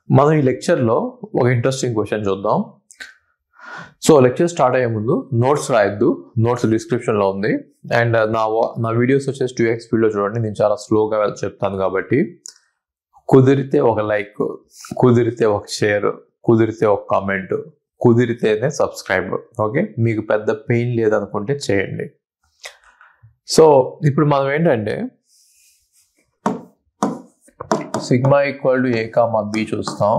మనం ఈ లెక్చర్లో ఒక ఇంట్రెస్టింగ్ క్వశ్చన్ చూద్దాం. సో లెక్చర్ స్టార్ట్ అయ్యే ముందు నోట్స్ రాయొద్దు, నోట్స్ డిస్క్రిప్షన్లో ఉంది. అండ్ నా వీడియోస్ వచ్చేసి 2x స్పీడ్లో చూడండి, నేను చాలా స్లోగా చెప్తాను కాబట్టి కుదిరితే ఒక లైక్, కుదిరితే ఒక షేర్, కుదిరితే ఒక కామెంట్, కుదిరితేనే సబ్స్క్రైబ్. ఓకే, మీకు పెద్ద పెయిన్ లేదనుకుంటే చేయండి. సో ఇప్పుడు మనం ఏంటంటే sigma equal to A comma b చూస్తాం.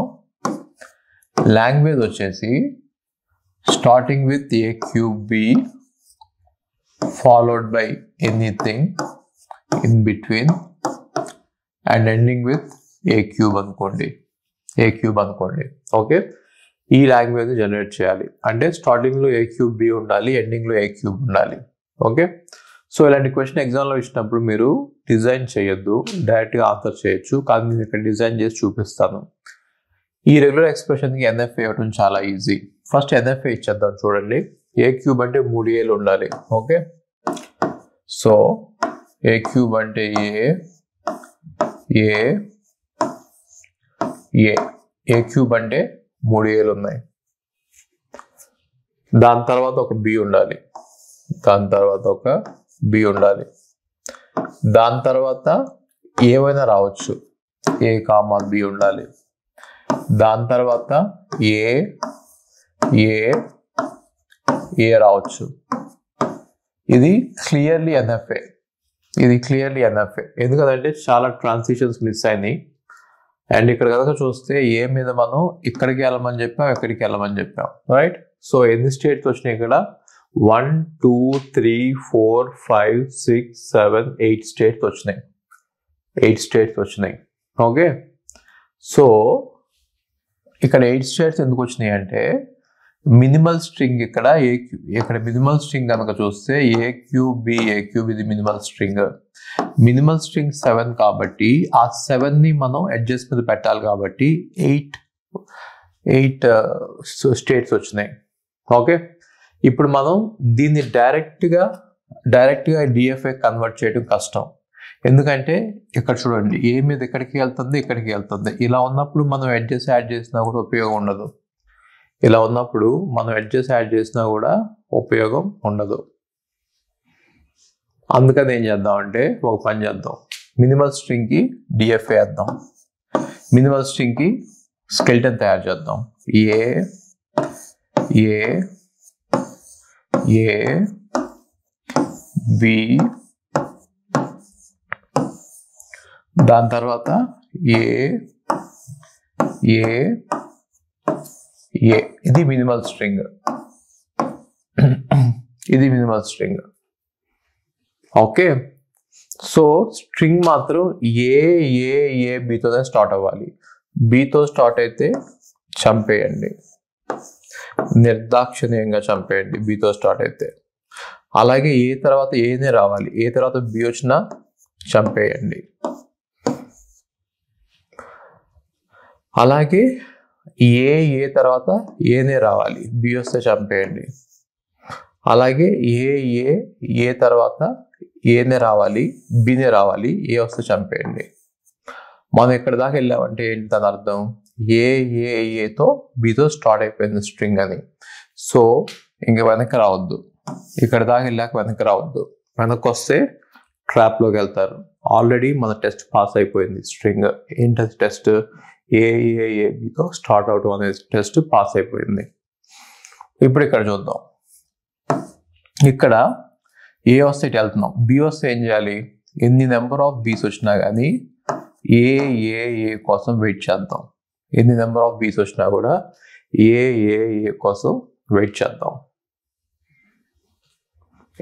లాంగ్వేజ్ వచ్చేసి starting with a cube b followed by anything in between and ending with a cube అనుకోండి, ఓకే. ఈ లాంగ్వేజ్ జనరేట్ చేయాలి అంటే స్టార్టింగ్లో ఏ క్యూబ్ బి ఉండాలి, ఎండింగ్లో ఏ క్యూబ్ ఉండాలి. ఓకే, సో ఇలాంటి క్వశ్చన్ ఎగ్జామ్లో ఇచ్చినప్పుడు మీరు డిజైన్ చేయొద్దు, డైరెక్ట్గా ఆన్సర్ చేయొచ్చు. కానీ నేను ఇక్కడ డిజైన్ చేసి చూపిస్తాను. ఈ రెగ్యులర్ ఎక్స్ప్రెషన్కి ఎన్ఎఫ్ఏ ఇవ్వడం చాలా ఈజీ. ఫస్ట్ ఎన్ఎఫ్ఏ ఇచ్చేద్దాం. చూడండి, ఏ క్యూబ్ అంటే 3 ఏలు ఉండాలి. ఓకే, సో ఏ క్యూబ్ అంటే ఏ క్యూబ్ అంటే 3 ఏలు ఉన్నాయి. దాని తర్వాత ఒక బి ఉండాలి, దాని తర్వాత ఒక బి ఉండాలి, దాని తర్వాత ఏమైనా రావచ్చు, ఏ కామా బి ఉండాలి, దాని తర్వాత ఏ రావచ్చు. ఇది క్లియర్లీ ఎన్ఎఫ్ఏ, ఎందుకంటే చాలా ట్రాన్సిషన్స్ మిస్ అయినాయి. అండ్ ఇక్కడ కనుక చూస్తే ఏ మీద మనం ఇక్కడికి వెళ్ళమని చెప్పాం, ఎక్కడికి వెళ్ళమని చెప్పాం, రైట్. సో ఎన్ని స్టేట్స్ వచ్చినాయి ఇక్కడ? 1 2 3 4 5 6 7 8 స్టేట్స్ వచ్చినాయి. 8 స్టేట్స్ వచ్చినాయి. ఓకే, సో ఇక్కడ 8 స్టేట్స్ ఎందుకు వచ్చినాయి అంటే మినిమల్ స్ట్రింగ్ ఇక్కడ మినిమల్ స్ట్రింగ్ కనుక చూస్తే ఏ క్యూబ్ ఇది మినిమల్ స్ట్రింగ్ 7 కాబట్టి ఆ 7ని మనం అడ్జస్ట్ మీద పెట్టాలి కాబట్టి 8 స్టేట్స్ వచ్చినాయి. ఓకే, ఇప్పుడు మనం దీన్ని డైరెక్ట్గా డిఎఫ్ఏ కన్వర్ట్ చేయడం కష్టం. ఎందుకంటే ఇక్కడ చూడండి, ఏ మీద ఇక్కడికి వెళ్తుంది. ఇలా ఉన్నప్పుడు మనం అడ్జస్ట్ యాడ్ చేసినా కూడా ఉపయోగం ఉండదు. అందుకని ఏం చేద్దామంటే ఒక పని చేద్దాం, మినిమల్ స్ట్రింగ్కి డిఎఫ్ఏ వేద్దాం, మినిమల్ స్ట్రింగ్కి స్కెల్టన్ తయారు చేద్దాం. ఏ బి, దాని తర్వాత ఏ ఇది minimal string. Okay, so string మాత్రం ఏ బితోనే స్టార్ట్ అవ్వాలి. బితో స్టార్ట్ అయితే చంపేయండి, నిర్దాక్షిణ్యంగా చంపేయండి బితో స్టార్ట్ అయితే. అలాగే ఏ తర్వాత ఏనే రావాలి, ఏ తర్వాత బి వచ్చినా చంపేయండి. అలాగే ఏ తర్వాత ఏనే రావాలి, బి వస్తే చంపేయండి. అలాగే ఏ తర్వాత ఏనే రావాలి, బినే రావాలి, ఏ వస్తే చంపేయండి. మనం ఎక్కడ దాకా వెళ్ళామంటే ఏంటి దాని అర్థం? ఏతో బితో స్టార్ట్ అయిపోయింది స్ట్రింగ్ అని. సో ఇంక వెనక్కి రావద్దు, ఇక్కడ దాకా వెళ్ళాక వెనక్కి రావద్దు. వెనక్కి వస్తే ట్రాప్లోకి వెళ్తారు. ఆల్రెడీ మన టెస్ట్ పాస్ అయిపోయింది. స్ట్రింగ్ ఏంటి టెస్ట్? ఏబితో స్టార్ట్ అవడం అనే టెస్ట్ పాస్ అయిపోయింది. ఇప్పుడు ఇక్కడ చూద్దాం, ఇక్కడ ఏ వస్తే ఇటు వెళ్తున్నాం, బి వస్తే ఏం చేయాలి? ఎన్ని నెంబర్ ఆఫ్ బీస్ వచ్చినా కానీ ఏ కోసం వెయిట్ చేద్దాం. ఎన్ని నెంబర్ ఆఫ్ బీస్ వచ్చినా కూడా ఏ కోసం వెయిట్ చేద్దాం.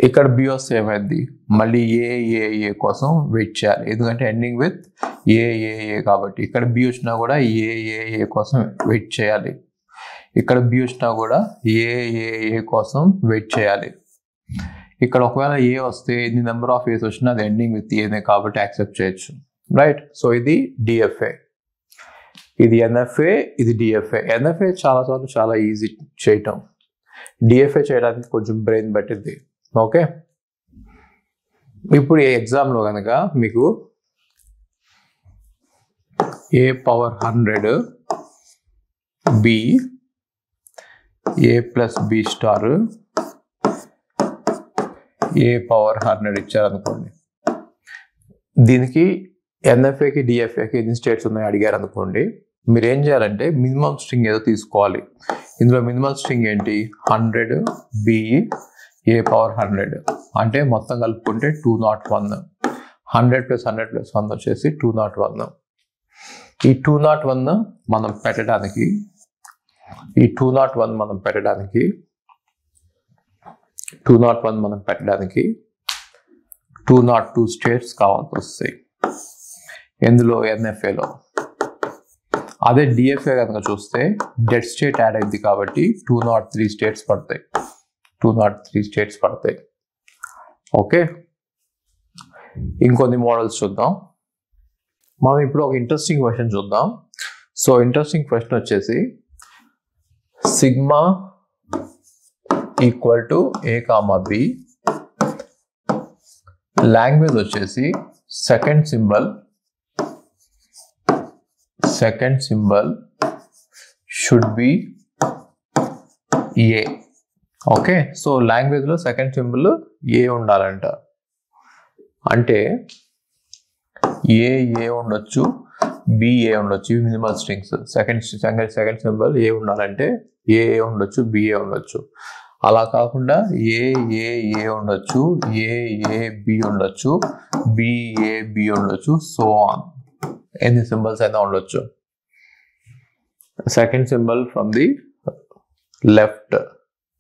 ఇక్కడ బి వస్తే ఏమైంది? మళ్ళీ ఏ కోసం వెయిట్ చేయాలి, ఎందుకంటే ఎండింగ్ విత్ ఏ కాబట్టి. ఇక్కడ బి వచ్చినా కూడా ఏ కోసం వెయిట్ చేయాలి. ఇక్కడ బి వచ్చినా కూడా ఏ కోసం వెయిట్ చేయాలి. ఇక్కడ ఒకవేళ ఏ వస్తే ఎన్ని నెంబర్ ఆఫ్ ఏస్ వచ్చినా అది ఎండింగ్ విత్ ఏనే కాబట్టి యాక్సెప్ట్ చేయొచ్చు, రైట్. సో ఇది డిఎఫ్ఏ, ఇది ఎన్ఎఫ్ఏ, ఇది డిఎఫ్ఏ. ఎన్ఎఫ్ఏ చాలా ఈజీ చేయటం, డిఎఫ్ఏ చేయడానికి కొంచెం బ్రెయిన్ పట్టింది. ఓకే, ఇప్పుడు ఈ ఎగ్జామ్లో కనుక మీకు a power 100 b a plus B star a power 100 ఇచ్చారనుకోండి. దీనికి ఎన్ఎఫ్ఏకి డిఎఫ్ఏకి ఎన్ని స్టేట్స్ ఉన్నాయో అడిగారు అనుకోండి. మీరు ఏం చేయాలంటే మినిమం స్ట్రింగ్ ఏదో తీసుకోవాలి. ఇందులో మినిమం స్ట్రింగ్ ఏంటి? 100 బి ఏ పవర్ 100 అంటే మొత్తం కలుపుకుంటే 201. 100 + 100 + 1 వచ్చేసి 201. ఈ 201 మనం పెట్టడానికి 202 స్టేట్స్ కావాల్సి వస్తాయి ఎందులో ఎన్ఎఫ్ఏలో. అదే డిఎఫ్ఏ కనుక చూస్తే డెడ్ స్టేట్ యాడ్ అయింది కాబట్టి 203 స్టేట్స్ పడతాయి. ఓకే, ఇంకొన్ని మోడల్స్ చూద్దాం. మనం ఇప్పుడు ఒక ఇంట్రెస్టింగ్ క్వశ్చన్ చూద్దాం. సో ఇంట్రెస్టింగ్ క్వశ్చన్ వచ్చేసి sigma equal to A comma B, language వచ్చేసి second symbol should be A. Okay, so language లో సెకండ్ సింబల్ ఏ ఉండాలంట. అంటే ఏ ఉండొచ్చు, బిఏ ఉండొచ్చు. ఇవి minimal strings. Second symbol A ఉండాలంటే ఏ ఉండొచ్చు, బిఏ ఉండొచ్చు. అలా కాకుండా ఏ ఉండొచ్చు, ఏ బి ఉండొచ్చు, బి ఉండొచ్చు, సో ఆన్. ఎన్ని సింబల్స్ అయినా ఉండొచ్చు. Second symbol from the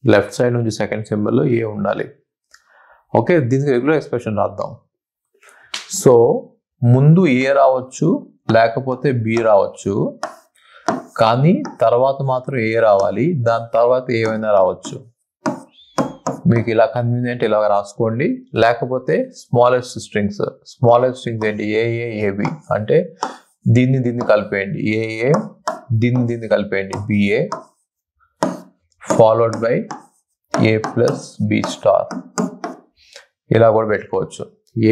left side నుంచి సెకండ్ సింబల్ ఏ ఉండాలి. ఓకే, దీనికి రెగ్యులర్ ఎక్స్ప్రెషన్ రాద్దాం. సో ముందు ఏ రావచ్చు, లేకపోతే బి రావచ్చు, కానీ తర్వాత మాత్రం ఏ రావాలి. దాని తర్వాత ఏమైనా రావచ్చు. మీకు ఇలా కన్వీనియంట్ ఇలా రాసుకోండి. లేకపోతే స్మాలెస్ట్ స్ట్రింగ్స్ ఏంటి? ఏబి అంటే దీన్ని కలిపేయండి. ఏఏ దీన్ని కలిపేయండి B A followed by A plus B star. ఇలా కూడా పెట్టుకోవచ్చు.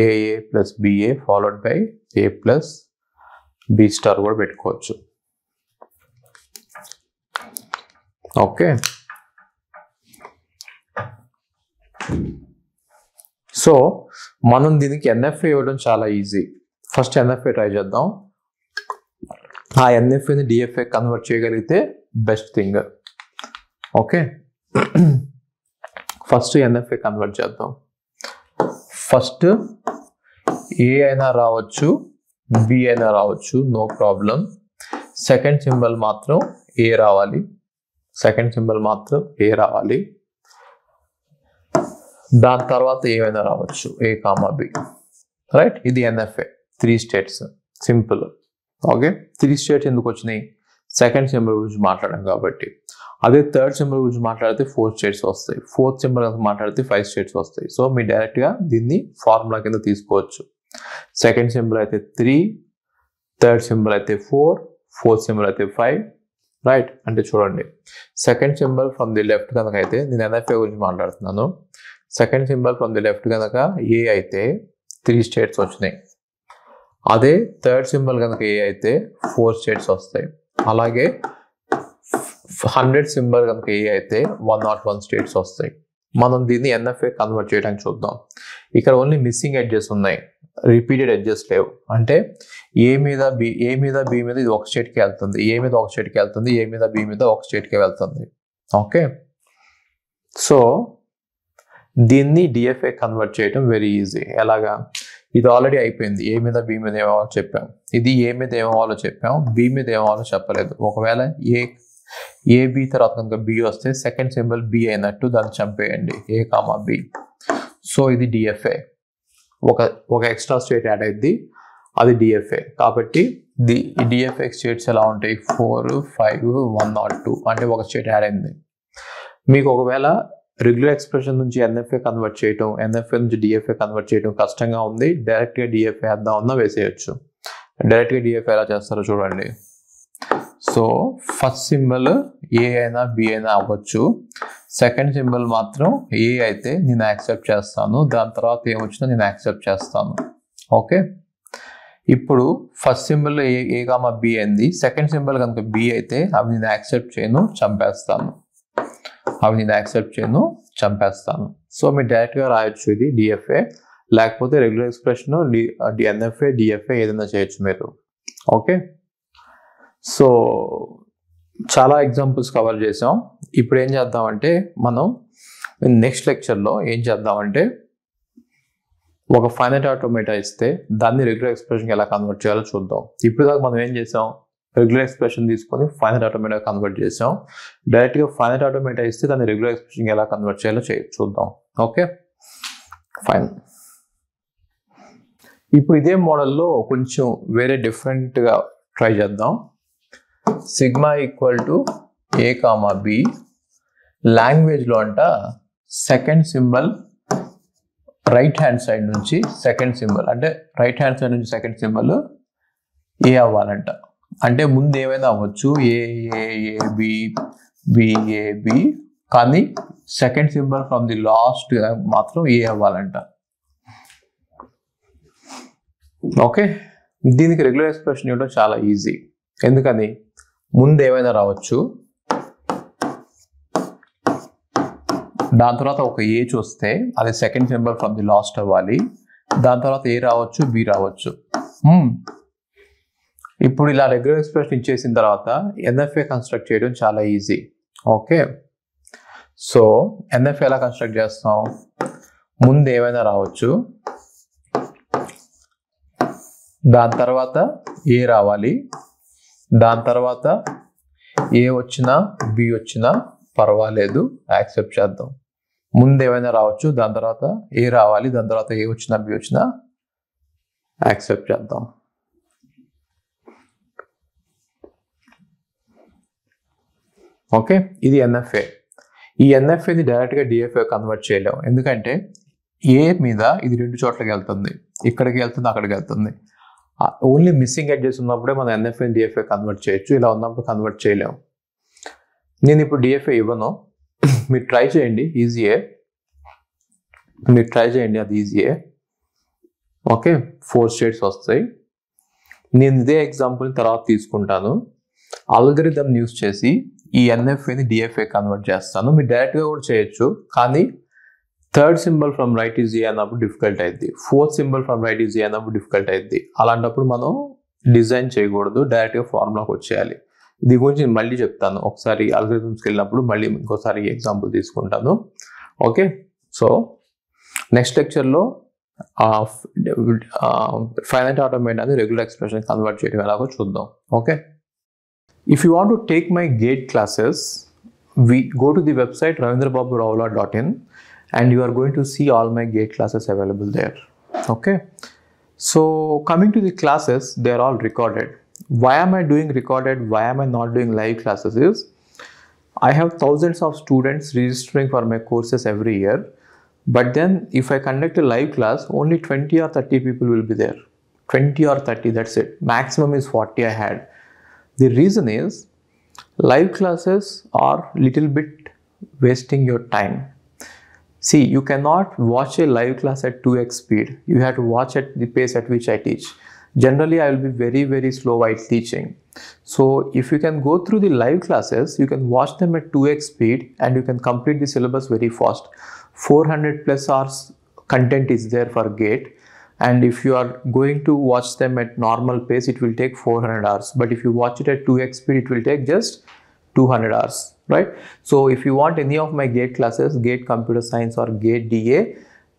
A A plus B A followed by A plus B star కూడా పెట్టుకోవచ్చు. ఓకే, సో మనం దీనికి ఎన్ఎఫ్ఏ ఇవ్వడం చాలా ఈజీ. ఫస్ట్ ఎన్ఎఫ్ఏ ట్రై చేద్దాం. ఆ ఎన్ఎఫ్ఏని డిఎఫ్ఏ కన్వర్ట్ చేయగలిగితే best thing. Okay, first NFA convert చేద్దాం. ఫస్ట్ ఏ అయినా రావచ్చు, బి అయినా రావచ్చు, నో ప్రాబ్లం. సెకండ్ సింబల్ మాత్రం ఏ రావాలి. దాని తర్వాత ఏమైనా రావచ్చు, ఏ కామా బి. రైట్, ఇది NFA. 3 states, simple. Okay, 3 states ఎందుకు వచ్చినాయి? సెకండ్ సింబల్ గురించి మాట్లాడాం కాబట్టి. అదే థర్డ్ సింబల్ గురించి మాట్లాడితే 4 స్టేట్స్ వస్తాయి. ఫోర్త్ సింబల్ మాట్లాడితే 5 స్టేట్స్ వస్తాయి. సో మీరు డైరెక్ట్గా దీన్ని ఫార్ములా కింద తీసుకోవచ్చు. సెకండ్ సింబల్ అయితే 3, థర్డ్ సింబల్ అయితే 4, ఫోర్త్ సింబల్ అయితే 5. రైట్, అంటే చూడండి, second symbol from the left కనుక అయితే, నేను ఎన్ఎఫ్ఏ గురించి మాట్లాడుతున్నాను. Second symbol from the left కనుక ఏ అయితే 3 స్టేట్స్ వచ్చినాయి. అదే థర్డ్ సింబల్ కనుక ఏ అయితే 4 స్టేట్స్ వస్తాయి. అలాగే 100 సింబల్ కనుక ఏ అయితే 101 స్టేట్స్ వస్తాయి. మనం దీన్ని ఎన్ఎఫ్ఏ కన్వర్ట్ చేయడానికి చూద్దాం. ఇక్కడ ఓన్లీ మిస్సింగ్ ఎడ్జెస్ ఉన్నాయి, రిపీటెడ్ ఎడ్జెస్ లేవు. అంటే ఏ మీద బి మీద ఇది ఒక స్టేట్కి వెళ్తుంది, ఏ మీద ఒక స్టేట్కి వెళ్తుంది, ఏ మీద బి మీద ఒక స్టేట్కి వెళ్తుంది. ఓకే, సో దీన్ని డిఎఫ్ఏ కన్వర్ట్ చేయడం వెరీ ఈజీ. ఎలాగా? ఇది ఆల్రెడీ అయిపోయింది. ఏ మీద బి మీద ఏమో చెప్పాం, ఇది ఏ మీద ఏమో చెప్పాం, బి మీద ఏమో చెప్పలేదు. ఒకవేళ ఏబి తర్వాత కనుక బి వస్తే సెకండ్ సింబల్ బి అయినట్టు దాన్ని చంపేయండి, ఏ కామా బి. సో ఇది డిఎఫ్ఏ. ఒక ఎక్స్ట్రా స్టేట్ యాడ్ అయింది, అది డిఎఫ్ఏ. కాబట్టి డిఎఫ్ఏ స్టేట్స్ ఎలా ఉంటాయి? 4, 5, 102 అంటే ఒక స్టేట్ యాడ్ అయింది. మీకు ఒకవేళ రెగ్యులర్ ఎక్స్ప్రెషన్ నుంచి ఎన్ఎఫ్ఏ కన్వర్ట్ చేయటం, ఎన్ఎఫ్ఏ నుంచి డిఎఫ్ఏ కన్వర్ట్ చేయడం కష్టంగా ఉంది, డైరెక్ట్గా డిఎఫ్ఏ వేద్దామన్నా వేసేయచ్చు. డైరెక్ట్గా డిఎఫ్ఏ ఎలా చేస్తారో చూడండి. సో ఫస్ట్ సింబల్ ఏ అయినా బి అయినా అవ్వచ్చు. సెకండ్ సింబల్ మాత్రం ఏ అయితే నేను యాక్సెప్ట్ చేస్తాను, దాని తర్వాత ఏమొచ్చినా నేను యాక్సెప్ట్ చేస్తాను. ఓకే, ఇప్పుడు ఫస్ట్ సింబల్ ఏ కామా బి అయింది, సెకండ్ సింబల్ కనుక బి అయితే అవి నేను యాక్సెప్ట్ చేయను, చంపేస్తాను. సో మీరు డైరెక్ట్గా రాయొచ్చు ఇది డిఎఫ్ఏ, లేకపోతే రెగ్యులర్ ఎక్స్ప్రెషన్ ఎన్ఎఫ్ఏ డిఎఫ్ఏ ఏదైనా చేయొచ్చు మీరు. ఓకే, సో చాలా ఎగ్జాంపుల్స్ కవర్ చేసాం. ఇప్పుడు ఏం చేద్దామంటే మనం నెక్స్ట్ లెక్చర్లో ఏం చేద్దామంటే ఒక ఫైనైట్ ఆటోమేటా ఇస్తే దాన్ని రెగ్యులర్ ఎక్స్ప్రెషన్కి ఎలా కన్వర్ట్ చేయాలో చూద్దాం. ఇప్పుడు దాకా మనం ఏం చేసాం, రెగ్యులర్ ఎక్స్ప్రెషన్ తీసుకొని ఫైనైట్ ఆటోమేటా కన్వర్ట్ చేసాం. డైరెక్ట్గా ఫైనైట్ ఆటోమేటా ఇస్తే దాన్ని రెగ్యులర్ ఎక్స్ప్రెషన్కి ఎలా కన్వర్ట్ చేయాలో చూద్దాం. Okay fine. ఇప్పుడు ఇదే మోడల్లో కొంచెం వేరే డిఫరెంట్గా ట్రై చేద్దాం. Sigma equal to A comma B, లాంగ్వేజ్లో అంట second symbol right hand side నుంచి సెకండ్ సింబల్, అంటే రైట్ హ్యాండ్ సైడ్ నుంచి సెకండ్ సింబల్ ఏ అవ్వాలంట. అంటే ముందు ఏమైనా అవ్వచ్చు, బి, కానీ second symbol from the last మాత్రం ఏ అవ్వాలంట. ఓకే, దీనికి రెగ్యులర్ ఎక్స్ప్రెషన్ ఇవ్వడం చాలా ఈజీ. ఎందుకని, ముందు ఏమైనా రావచ్చు, దాని తర్వాత ఒక ఏ చూస్తే అది second symbol from the last అవ్వాలి, దాని తర్వాత ఏ రావచ్చు, బి రావచ్చు. ఇప్పుడు ఇలా రెగ్యులర్ ఎక్స్ప్రెషన్ ఇచ్చేసిన తర్వాత ఎన్ఎఫ్ఏ కన్స్ట్రక్ట్ చేయడం చాలా ఈజీ. ఓకే, సో ఎన్ఎఫ్ఏ ఎలా కన్స్ట్రక్ట్ చేస్తాం, ముందు ఏమైనా రావచ్చు, దాని తర్వాత ఏ రావాలి, దాని తర్వాత ఏ వచ్చినా బి వచ్చినా పర్వాలేదు, యాక్సెప్ట్ చేద్దాం. ముందు ఏమైనా రావచ్చు, దాని తర్వాత ఏ రావాలి, దాని తర్వాత ఏ వచ్చినా బి వచ్చినా యాక్సెప్ట్ చేద్దాం. ఓకే, ఇది ఎన్ఎఫ్ఏ. ఈ ఎన్ఎఫ్ఏని డైరెక్ట్గా డిఎఫ్ఏ కన్వర్ట్ చేయలేము, ఎందుకంటే ఏ మీద ఇది రెండు చోట్లకి వెళ్తుంది, ఇక్కడికి వెళ్తుంది, అక్కడికి వెళ్తుంది. ఓన్లీ మిస్సింగ్ ఎడ్జెస్ ఉన్నప్పుడే మనం ఎన్ఎఫ్ఏ డిఎఫ్ఏ కన్వర్ట్ చేయొచ్చు, ఇలా ఉన్నప్పుడు కన్వర్ట్ చేయలేము. నేను ఇప్పుడు డిఎఫ్ఏ ఇవ్వను, మీరు ట్రై చేయండి, ఈజీయే, అది ఈజీయే. ఓకే, 4 స్టేట్స్ వస్తాయి. నేను ఇదే ఎగ్జాంపుల్ తర్వాత తీసుకుంటాను, ఆల్గరిథం యూస్ చేసి ఈ ఎన్ఎఫ్ఏని డిఎఫ్ఏ కన్వర్ట్ చేస్తాను. మీరు డైరెక్ట్గా కూడా చేయొచ్చు, కానీ third symbol from right is a అన్నప్పుడు డిఫికల్ట్ అయింది, fourth symbol from right is a అన్నప్పుడు డిఫికల్ట్ అయింది. అలాంటప్పుడు మనం డిజైన్ చేయకూడదు, డైరెక్ట్గా ఫార్ములాకి వచ్చేయాలి. దీని గురించి నేను మళ్ళీ చెప్తాను, ఒకసారి అల్గరిథమ్స్కి వెళ్ళినప్పుడు మళ్ళీ ఇంకోసారి ఎగ్జాంపుల్ తీసుకుంటాను. ఓకే, సో నెక్స్ట్ లెక్చర్లో ఫైనైట్ ఆటోమేటాని రెగ్యులర్ ఎక్స్ప్రెషన్ కన్వర్ట్ చేయడం ఎలాగో చూద్దాం. Okay, if you want to take my gate classes, we go to the website ravindrababurao.in and you are going to see all my gate classes available there. Okay, so coming to the classes, they are all recorded. Why am I doing recorded, why am I not doing live classes is, I have thousands of students registering for my courses every year, but then if I conduct a live class, only 20 or 30 people will be there. 20 or 30, that's it. Maximum is 40 I had. The reason is, live classes are little bit wasting your time. See, you cannot watch a live class at 2x speed. You have to watch at the pace at which I teach. Generally, I will be very, very slow while teaching. So, if you can go through the live classes, you can watch them at 2x speed and you can complete the syllabus very fast. 400 plus hours content is there for GATE. And if you are going to watch them at normal pace, it will take 400 hours. But if you watch it at 2x speed, it will take just 200 hours, right? So if you want any of my GATE classes, GATE Computer Science or GATE DA,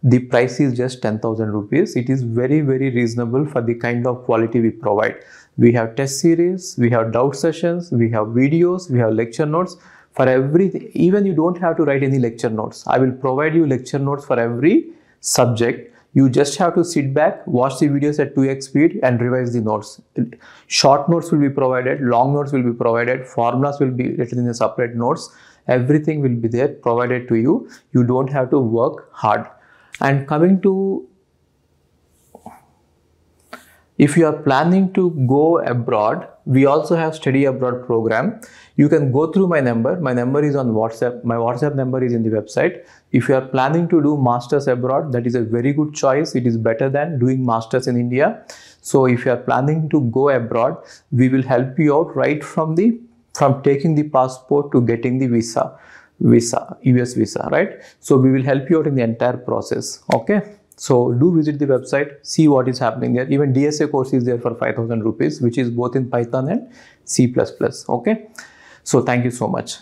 the price is just 10,000 rupees. It is very, very reasonable for the kind of quality we provide. We have test series, we have doubt sessions, we have videos, we have lecture notes for everything. Even you don't have to write any lecture notes. I will provide you lecture notes for every subject. You just have to sit back, watch the videos at 2x speed and revise the notes. Short notes will be provided, long notes will be provided, formulas will be written in the separate notes. Everything will be there provided to you. You don't have to work hard. And coming to, if you are planning to go abroad, we also have study abroad program. You can go through my number. My number is on WhatsApp. My WhatsApp number is in the website. If you are planning to do masters abroad, that is a very good choice. It is better than doing masters in India. So if you are planning to go abroad, we will help you out right from taking the passport to getting the visa, US visa, right? So we will help you out in the entire process. Okay, so do visit the website, see what is happening there. Even DSA course is there for 5,000 rupees, which is both in Python and C++. Okay, so thank you so much.